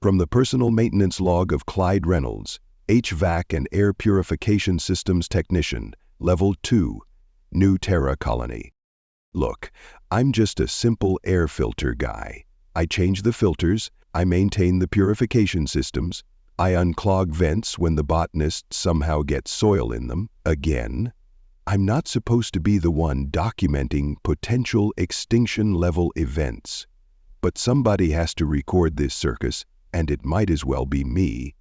From the personal maintenance log of Clyde Reynolds, HVAC and Air Purification Systems Technician, Level 2, New Terra Colony. Look, I'm just a simple air filter guy. I change the filters, I maintain the purification systems, I unclog vents when the botanist somehow gets soil in them, again. I'm not supposed to be the one documenting potential extinction-level events. But somebody has to record this circus, and it might as well be me.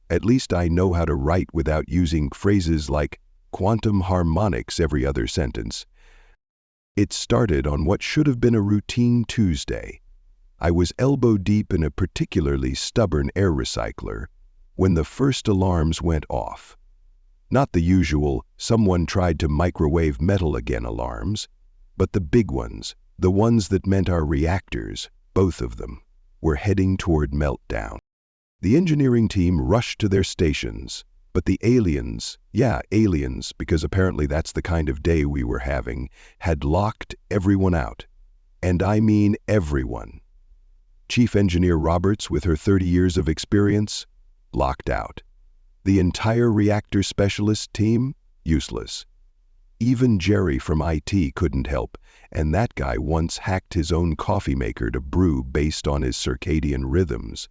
At least I know how to write without using phrases like quantum harmonics every other sentence. It started on what should have been a routine Tuesday. I was elbow-deep in a particularly stubborn air recycler when the first alarms went off. Not the usual, someone tried to microwave metal again alarms, but the big ones, the ones that meant our reactors, both of them, were heading toward meltdown. The engineering team rushed to their stations, but the aliens, because apparently that's the kind of day we were having, had locked everyone out. And I mean everyone. Chief Engineer Roberts, with her 30 years of experience, locked out. The entire reactor specialist team, useless. Even Jerry from IT couldn't help, and that guy once hacked his own coffee maker to brew based on his circadian rhythms.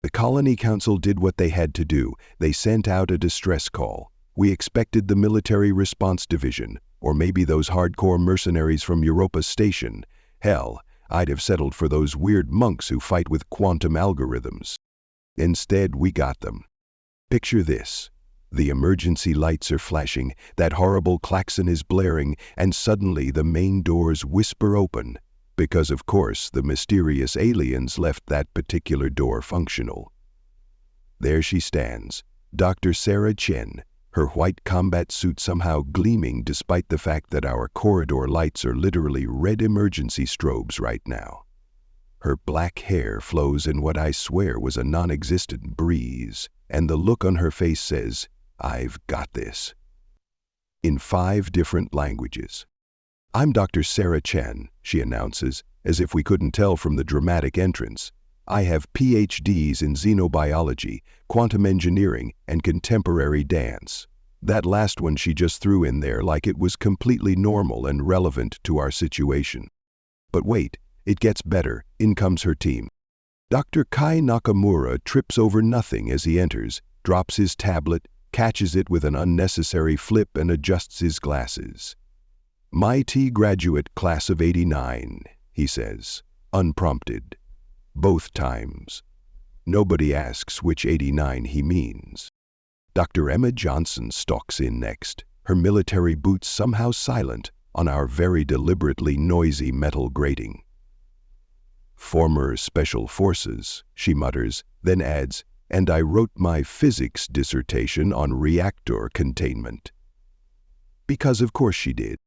The Colony Council did what they had to do. They sent out a distress call. We expected the Military Response Division, or maybe those hardcore mercenaries from Europa Station. Hell, I'd have settled for those weird monks who fight with quantum algorithms. Instead, we got them. Picture this. The emergency lights are flashing, that horrible klaxon is blaring, and suddenly the main doors whisper open, because of course the mysterious aliens left that particular door functional. There she stands, Dr. Sarah Chen, her white combat suit somehow gleaming despite the fact that our corridor lights are literally red emergency strobes right now. Her black hair flows in what I swear was a non-existent breeze, and the look on her face says, "I've got this." In 5 different languages. "I'm Dr. Sarah Chen," she announces, as if we couldn't tell from the dramatic entrance. "I have PhDs in xenobiology, quantum engineering, and contemporary dance." That last one she just threw in there like it was completely normal and relevant to our situation. But wait, it gets better. In comes her team. Dr. Kai Nakamura trips over nothing as he enters, drops his tablet, catches it with an unnecessary flip and adjusts his glasses. "MIT graduate class of '89, he says, unprompted. Both times. Nobody asks which '89 he means. Dr. Emma Johnson stalks in next, her military boots somehow silent on our very deliberately noisy metal grating. "Former Special Forces," she mutters, then adds, "and I wrote my physics dissertation on reactor containment." Because of course she did.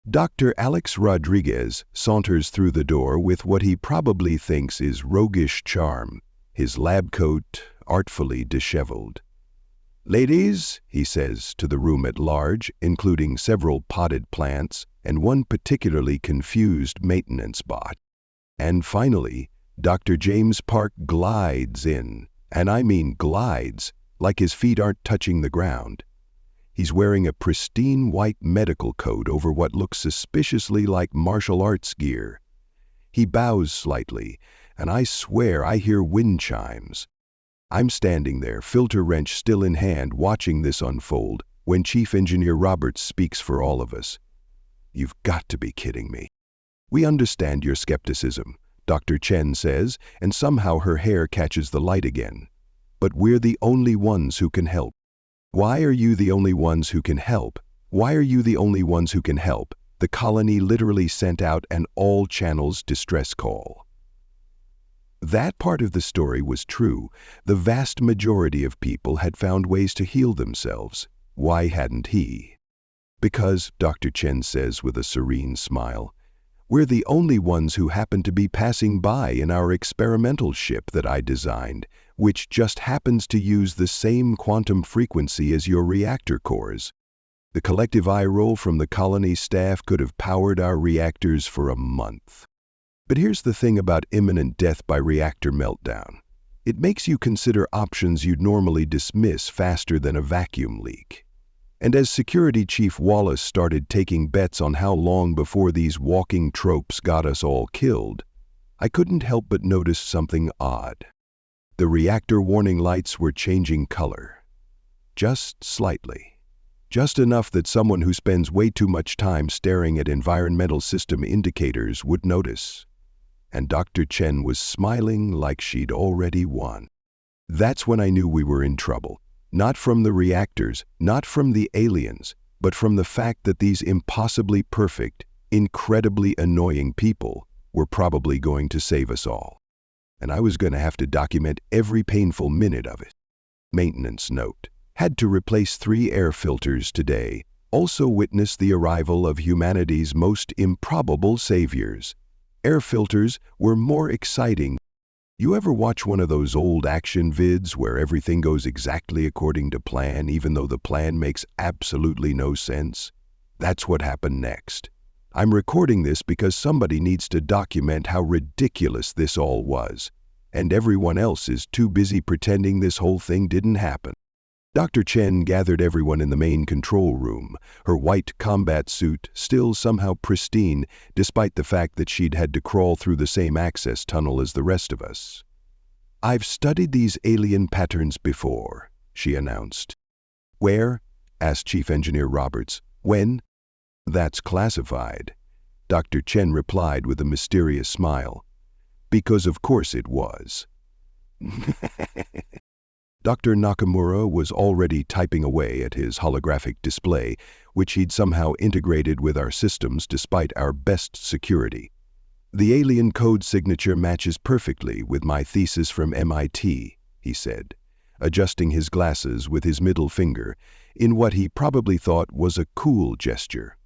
Dr. Alex Rodriguez saunters through the door with what he probably thinks is roguish charm, his lab coat artfully disheveled. "Ladies," he says to the room at large, including several potted plants and one particularly confused maintenance bot. And finally, Dr. James Park glides in, and I mean glides, like his feet aren't touching the ground. He's wearing a pristine white medical coat over what looks suspiciously like martial arts gear. He bows slightly, and I swear I hear wind chimes. I'm standing there, filter wrench still in hand, watching this unfold, when Chief Engineer Roberts speaks for all of us. "You've got to be kidding me." "We understand your skepticism," Dr. Chen says, and somehow her hair catches the light again. "But we're the only ones who can help." "Why are you the only ones who can help? Why are you the only ones who can help?" The colony literally sent out an all-channels distress call. That part of the story was true. The vast majority of people had found ways to heal themselves. Why hadn't he? Because, Dr. Chen says with a serene smile, "we're the only ones who happen to be passing by in our experimental ship that I designed, which just happens to use the same quantum frequency as your reactor cores." The collective eye roll from the colony staff could have powered our reactors for a month. But here's the thing about imminent death by reactor meltdown. It makes you consider options you'd normally dismiss faster than a vacuum leak. And as Security Chief Wallace started taking bets on how long before these walking tropes got us all killed, I couldn't help but notice something odd. The reactor warning lights were changing color. Just slightly. Just enough that someone who spends way too much time staring at environmental system indicators would notice. And Dr. Chen was smiling like she'd already won. That's when I knew we were in trouble. Not from the reactors, not from the aliens, but from the fact that these impossibly perfect, incredibly annoying people were probably going to save us all. And I was going to have to document every painful minute of it. Maintenance note. Had to replace 3 air filters today. Also witnessed the arrival of humanity's most improbable saviors. Air filters were more exciting. You ever watch one of those old action vids where everything goes exactly according to plan even though the plan makes absolutely no sense? That's what happened next. I'm recording this because somebody needs to document how ridiculous this all was, and everyone else is too busy pretending this whole thing didn't happen. Dr. Chen gathered everyone in the main control room, her white combat suit still somehow pristine despite the fact that she'd had to crawl through the same access tunnel as the rest of us. "I've studied these alien patterns before," she announced. "Where?" asked Chief Engineer Roberts. "When?" "That's classified," Dr. Chen replied with a mysterious smile. "Because of course it was." Dr. Nakamura was already typing away at his holographic display, which he'd somehow integrated with our systems despite our best security. "The alien code signature matches perfectly with my thesis from MIT," he said, adjusting his glasses with his middle finger in what he probably thought was a cool gesture.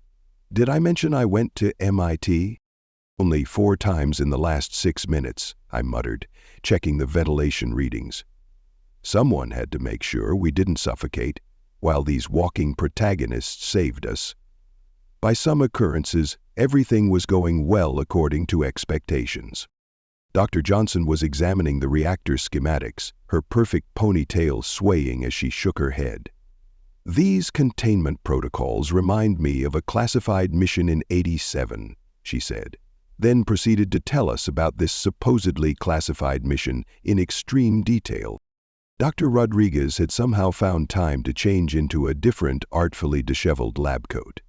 "Did I mention I went to MIT?" "Only 4 times in the last 6 minutes," I muttered, checking the ventilation readings. Someone had to make sure we didn't suffocate, while these walking protagonists saved us. By some occurrences, everything was going well according to expectations. Dr. Johnson was examining the reactor schematics, her perfect ponytail swaying as she shook her head. "These containment protocols remind me of a classified mission in '87, she said, then proceeded to tell us about this supposedly classified mission in extreme detail. Dr. Rodriguez had somehow found time to change into a different, artfully disheveled lab coat.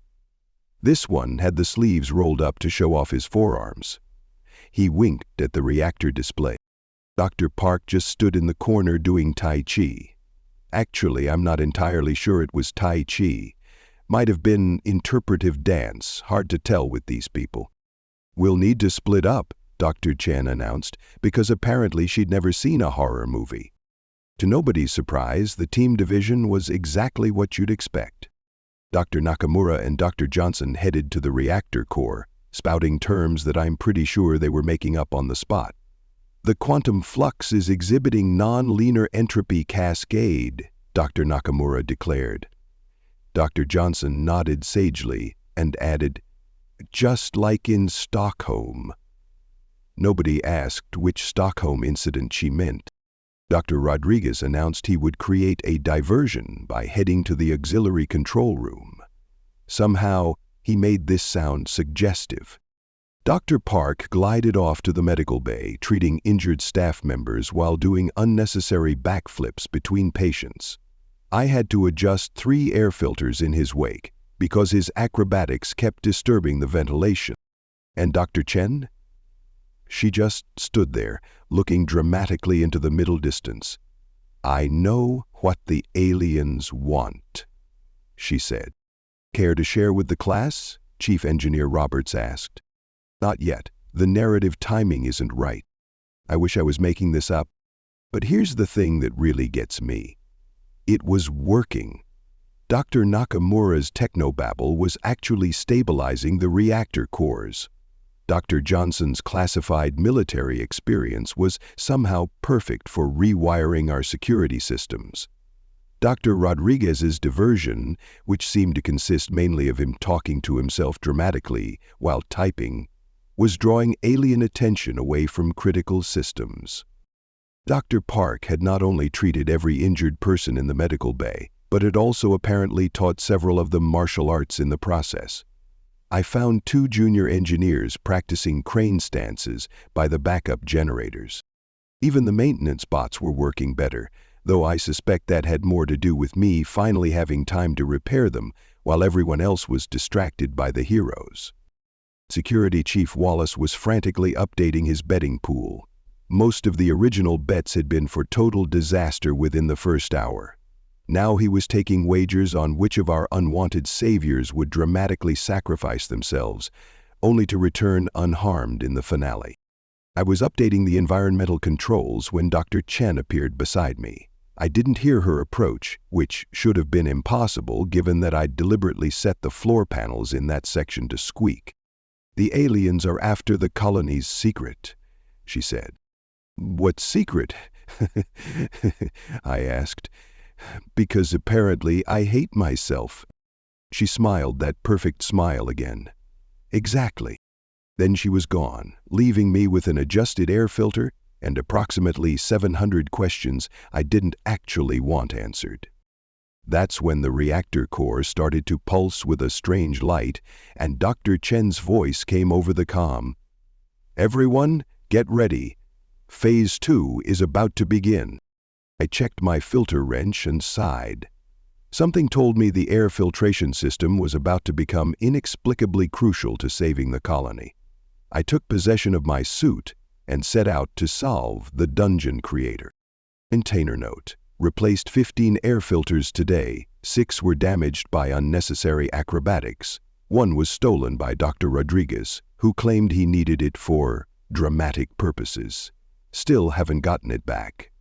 This one had the sleeves rolled up to show off his forearms. He winked at the reactor display. Dr. Park just stood in the corner doing Tai Chi. Actually, I'm not entirely sure it was Tai Chi. Might have been interpretive dance, hard to tell with these people. "We'll need to split up," Dr. Chen announced, because apparently she'd never seen a horror movie. To nobody's surprise, the team division was exactly what you'd expect. Dr. Nakamura and Dr. Johnson headed to the reactor core, spouting terms that I'm pretty sure they were making up on the spot. "The quantum flux is exhibiting non-linear entropy cascade," Dr. Nakamura declared. Dr. Johnson nodded sagely and added, "Just like in Stockholm." Nobody asked which Stockholm incident she meant. Dr. Rodriguez announced he would create a diversion by heading to the auxiliary control room. Somehow, he made this sound suggestive. Dr. Park glided off to the medical bay, treating injured staff members while doing unnecessary backflips between patients. I had to adjust 3 air filters in his wake because his acrobatics kept disturbing the ventilation. And Dr. Chen? She just stood there, looking dramatically into the middle distance. "I know what the aliens want," she said. "Care to share with the class?" Chief Engineer Roberts asked. "Not yet. The narrative timing isn't right. I wish I was making this up. But here's the thing that really gets me. It was working. Dr. Nakamura's technobabble was actually stabilizing the reactor cores. Dr. Johnson's classified military experience was somehow perfect for rewiring our security systems. Dr. Rodriguez's diversion, which seemed to consist mainly of him talking to himself dramatically while typing, was drawing alien attention away from critical systems. Dr. Park had not only treated every injured person in the medical bay, but had also apparently taught several of them martial arts in the process. I found 2 junior engineers practicing crane stances by the backup generators. Even the maintenance bots were working better, though I suspect that had more to do with me finally having time to repair them while everyone else was distracted by the heroes. Security Chief Wallace was frantically updating his betting pool. Most of the original bets had been for total disaster within the first hour. Now he was taking wagers on which of our unwanted saviors would dramatically sacrifice themselves, only to return unharmed in the finale. I was updating the environmental controls when Dr. Chen appeared beside me. I didn't hear her approach, which should have been impossible given that I'd deliberately set the floor panels in that section to squeak. "The aliens are after the colony's secret," she said. "What secret?" I asked. "Because apparently I hate myself." She smiled that perfect smile again. "Exactly." Then she was gone, leaving me with an adjusted air filter and approximately 700 questions I didn't actually want answered. That's when the reactor core started to pulse with a strange light, and Dr. Chen's voice came over the comm. "Everyone, get ready. Phase 2 is about to begin." I checked my filter wrench and sighed. Something told me the air filtration system was about to become inexplicably crucial to saving the colony. I took possession of my suit and set out to solve the dungeon creator. Container note: replaced 15 air filters today. 6 were damaged by unnecessary acrobatics. 1 was stolen by Dr. Rodriguez, who claimed he needed it for dramatic purposes. Still haven't gotten it back.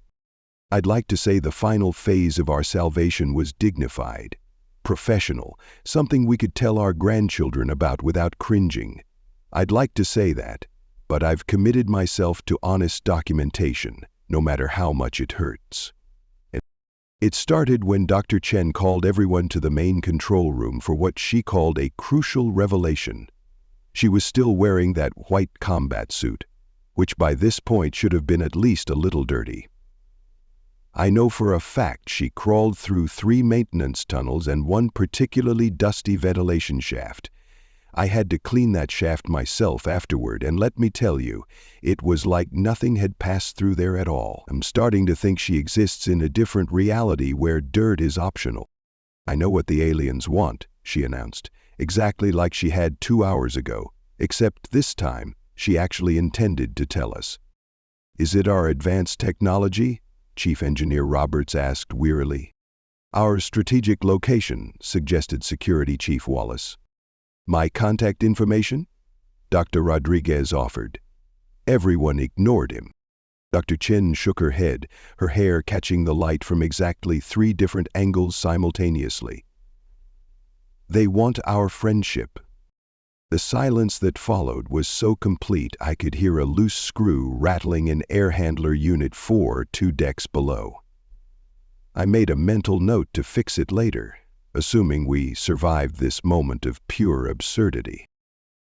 I'd like to say the final phase of our salvation was dignified, professional, something we could tell our grandchildren about without cringing. I'd like to say that, but I've committed myself to honest documentation, no matter how much it hurts. It started when Dr. Chen called everyone to the main control room for what she called a crucial revelation. She was still wearing that white combat suit, which by this point should have been at least a little dirty. I know for a fact she crawled through 3 maintenance tunnels and 1 particularly dusty ventilation shaft. I had to clean that shaft myself afterward, and let me tell you, it was like nothing had passed through there at all. I'm starting to think she exists in a different reality where dirt is optional. "I know what the aliens want," she announced, exactly like she had 2 hours ago, except this time she actually intended to tell us. "Is it our advanced technology?" Chief Engineer Roberts asked wearily. "Our strategic location," suggested Security Chief Wallace. "My contact information?" Dr. Rodriguez offered. Everyone ignored him. Dr. Chen shook her head, her hair catching the light from exactly 3 different angles simultaneously. "They want our friendship." The silence that followed was so complete I could hear a loose screw rattling in Air Handler Unit 4 2 decks below. I made a mental note to fix it later, assuming we survived this moment of pure absurdity.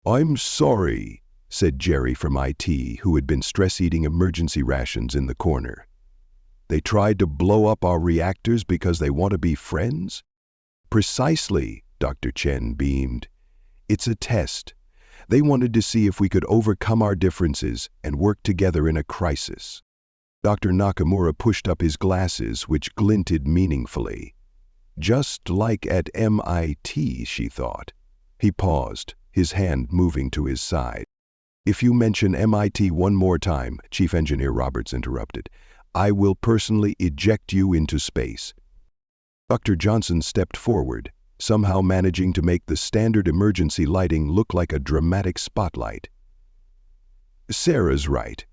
"I'm sorry," said Jerry from IT, who had been stress-eating emergency rations in the corner. "They tried to blow up our reactors because they want to be friends?" "Precisely," Dr. Chen beamed. "It's a test. They wanted to see if we could overcome our differences and work together in a crisis." Dr. Nakamura pushed up his glasses, which glinted meaningfully. "Just like at MIT," she thought. He paused, his hand moving to his side. "If you mention MIT one more time," Chief Engineer Roberts interrupted, "I will personally eject you into space." Dr. Johnson stepped forward, somehow managing to make the standard emergency lighting look like a dramatic spotlight. "Sarah's right.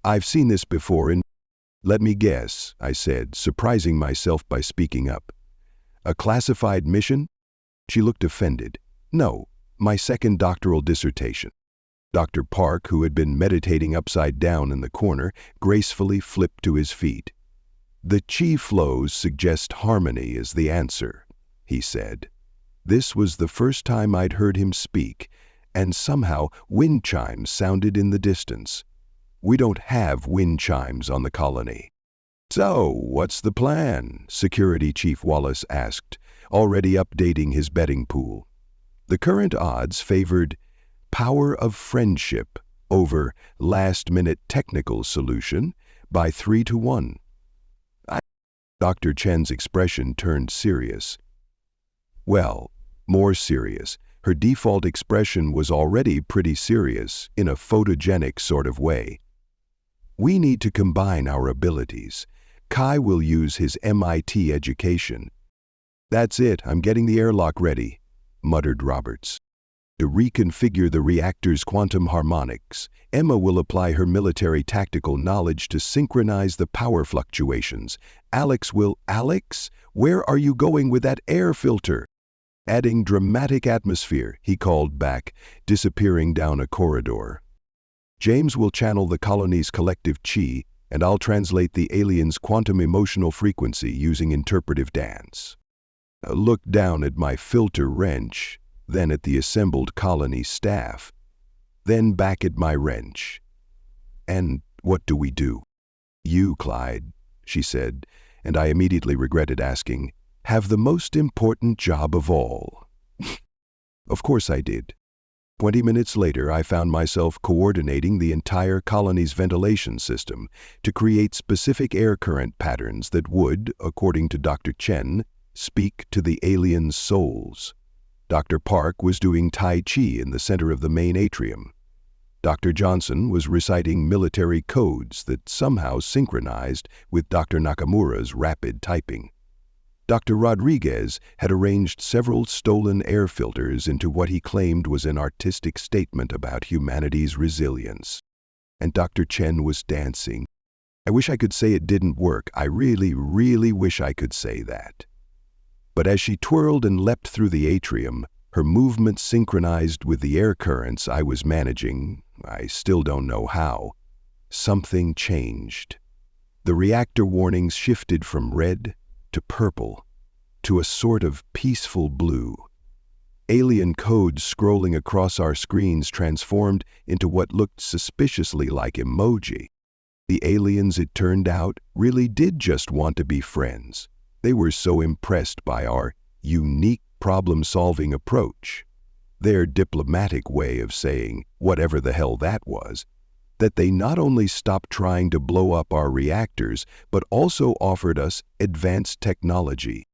I've seen this before in—" "Let me guess," I said, surprising myself by speaking up. "A classified mission?" She looked offended. "No, my second doctoral dissertation." Dr. Park, who had been meditating upside down in the corner, gracefully flipped to his feet. "The chi flows suggest harmony is the answer," he said. This was the first time I'd heard him speak, and somehow wind chimes sounded in the distance. We don't have wind chimes on the colony. "So, what's the plan?" Security Chief Wallace asked, already updating his betting pool. The current odds favored power of friendship over last-minute technical solution by 3-1. Dr. Chen's expression turned serious. Well, more serious. Her default expression was already pretty serious, in a photogenic sort of way. "We need to combine our abilities. Kai will use his MIT education." "That's it, I'm getting the airlock ready," muttered Roberts. "To reconfigure the reactor's quantum harmonics, Emma will apply her military tactical knowledge to synchronize the power fluctuations. Alex, where are you going with that air filter?" "Adding dramatic atmosphere," he called back, disappearing down a corridor. "James will channel the colony's collective chi, and I'll translate the alien's quantum emotional frequency using interpretive dance." I looked down at my filter wrench, then at the assembled colony staff, then back at my wrench. "And what do we do?" "You, Clyde," she said, and I immediately regretted asking, "have the most important job of all." Of course I did. 20 minutes later, I found myself coordinating the entire colony's ventilation system to create specific air current patterns that would, according to Dr. Chen, speak to the aliens' souls. Dr. Park was doing Tai Chi in the center of the main atrium. Dr. Johnson was reciting military codes that somehow synchronized with Dr. Nakamura's rapid typing. Dr. Rodriguez had arranged several stolen air filters into what he claimed was an artistic statement about humanity's resilience. And Dr. Chen was dancing. I wish I could say it didn't work. I really, really wish I could say that. But as she twirled and leapt through the atrium, her movements synchronized with the air currents I was managing. I still don't know how. Something changed. The reactor warnings shifted from red to purple, to a sort of peaceful blue. Alien codes scrolling across our screens transformed into what looked suspiciously like emoji. The aliens, it turned out, really did just want to be friends. They were so impressed by our unique problem-solving approach, their diplomatic way of saying whatever the hell that was, that they not only stopped trying to blow up our reactors, but also offered us advanced technology.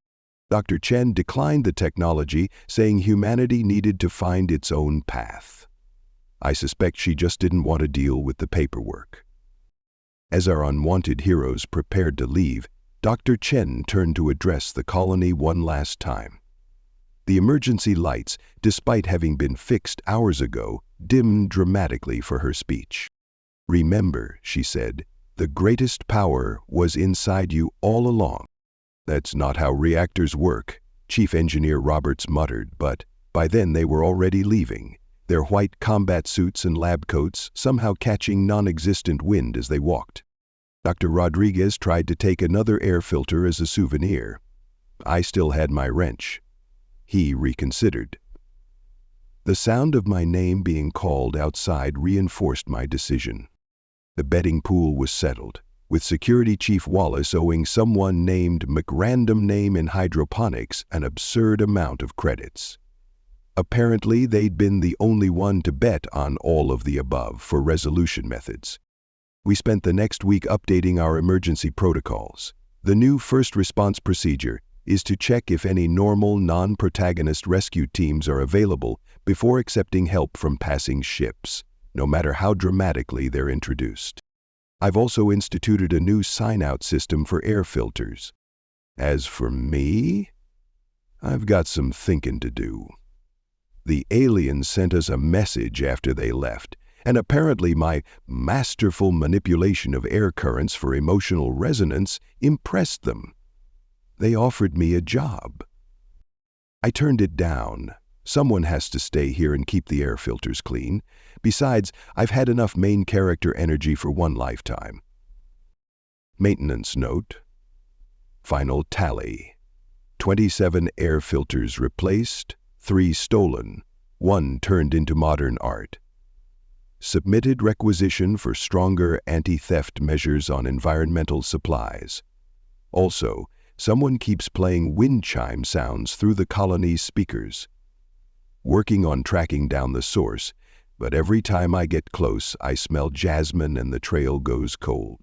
Dr. Chen declined the technology, saying humanity needed to find its own path. I suspect she just didn't want to deal with the paperwork. As our unwanted heroes prepared to leave, Dr. Chen turned to address the colony one last time. The emergency lights, despite having been fixed hours ago, dimmed dramatically for her speech. "Remember," she said, "the greatest power was inside you all along." "That's not how reactors work," Chief Engineer Roberts muttered, but by then they were already leaving, their white combat suits and lab coats somehow catching non-existent wind as they walked. Dr. Rodriguez tried to take another air filter as a souvenir. I still had my wrench. He reconsidered. The sound of my name being called outside reinforced my decision. The betting pool was settled, with Security Chief Wallace owing someone named McRandom Name in Hydroponics an absurd amount of credits. Apparently, they'd been the only one to bet on all of the above for resolution methods. We spent the next week updating our emergency protocols. The new first response procedure is to check if any normal non-protagonist rescue teams are available before accepting help from passing ships, no matter how dramatically they're introduced. I've also instituted a new sign-out system for air filters. As for me, I've got some thinking to do. The aliens sent us a message after they left, and apparently my masterful manipulation of air currents for emotional resonance impressed them. They offered me a job. I turned it down. Someone has to stay here and keep the air filters clean. Besides, I've had enough main character energy for one lifetime. Maintenance note. Final tally. 27 air filters replaced, 3 stolen, One turned into modern art. Submitted requisition for stronger anti-theft measures on environmental supplies. Also, someone keeps playing wind chime sounds through the colony's speakers. Working on tracking down the source, but every time I get close, I smell jasmine and the trail goes cold.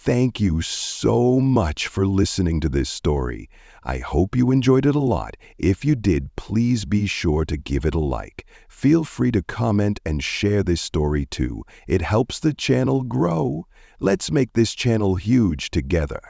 Thank you so much for listening to this story. I hope you enjoyed it a lot. If you did, please be sure to give it a like. Feel free to comment and share this story too. It helps the channel grow. Let's make this channel huge together.